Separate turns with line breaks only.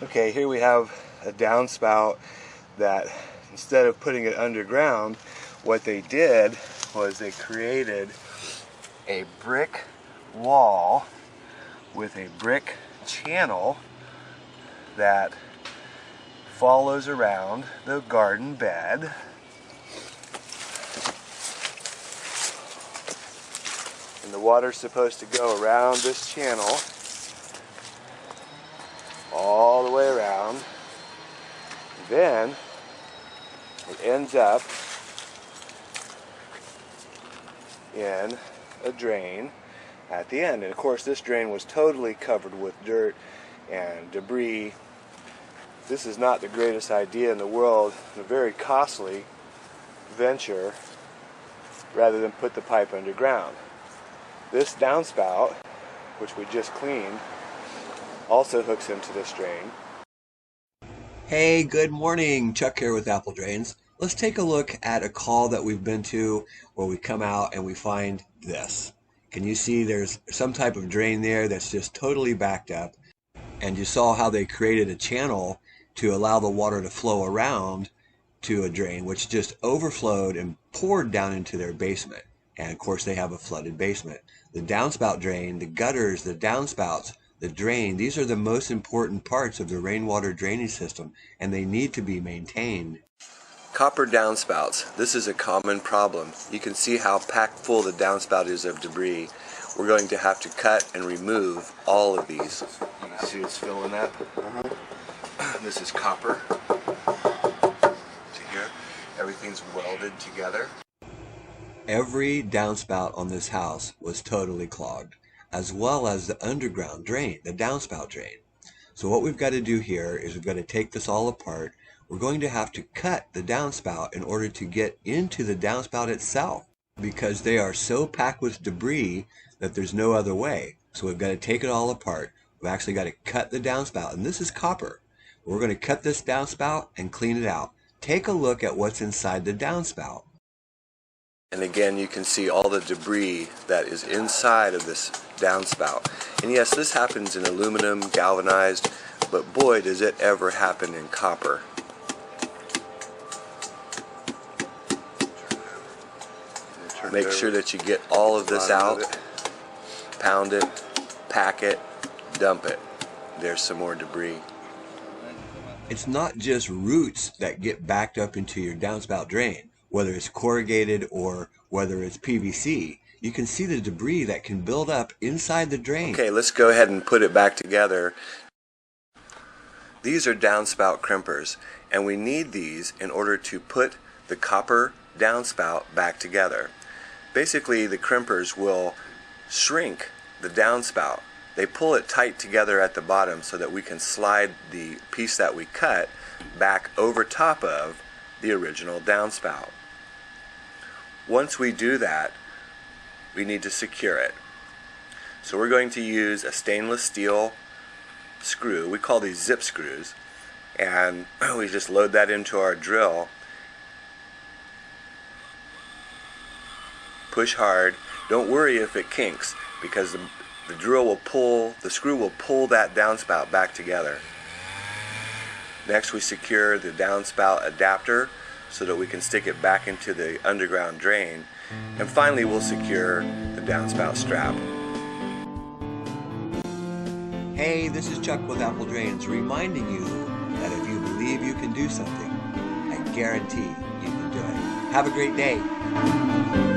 Okay, here we have a downspout that instead of putting it underground, what they did was they created a brick wall with a brick channel that follows around the garden bed. And the water's supposed to go around this channel all the way around. Then it ends up in a drain at the end. And of course this drain was totally covered with dirt and debris. This is not the greatest idea in the world, a very costly venture rather than put the pipe underground. This downspout, which we just cleaned, also hooks into this drain.
Hey, good morning. Chuck here with Apple Drains. Let's take a look at a call that we've been to where we come out and we find this. Can you see there's some type of drain there that's just totally backed up? And you saw how they created a channel to allow the water to flow around to a drain, which just overflowed and poured down into their basement. And of course they have a flooded basement. The downspout drain, the gutters, the downspouts, the drain, these are the most important parts of the rainwater drainage system, and they need to be maintained. Copper downspouts. This is a common problem. You can see how packed full the downspout is of debris. We're going to have to cut and remove all of these. You can see it's filling up. This is copper to here. Everything's welded together. Every downspout on this house was totally clogged, as well as the underground drain, the downspout drain. So what we've got to do here is we've got to take this all apart. We're going to have to cut the downspout in order to get into the downspout itself, because they are so packed with debris that there's no other way. So we've got to take it all apart. We've actually got to cut the downspout, and this is copper. We're going to cut this downspout and clean it out. Take a look at what's inside the downspout. And again, you can see all the debris that is inside of this downspout. And yes, this happens in aluminum, galvanized, but boy, does it ever happen in copper. Make sure that you get all of this out, pound it, pack it, dump it. There's some more debris. It's not just roots that get backed up into your downspout drain. Whether it's corrugated or whether it's PVC, you can see the debris that can build up inside the drain. Okay, let's go ahead and put it back together. These are downspout crimpers, and we need these in order to put the copper downspout back together. Basically, the crimpers will shrink the downspout. They pull it tight together at the bottom so that we can slide the piece that we cut back over top of the original downspout. Once we do that, we need to secure it. So we're going to use a stainless steel screw. We call these zip screws, and we just load that into our drill. Push hard. Don't worry if it kinks, because the drill will pull, the screw will pull that downspout back together. Next, we secure the downspout adapter so that we can stick it back into the underground drain. And finally, we'll secure the downspout strap. Hey, this is Chuck with Apple Drains, reminding you that if you believe you can do something, I guarantee you can do it. Have a great day.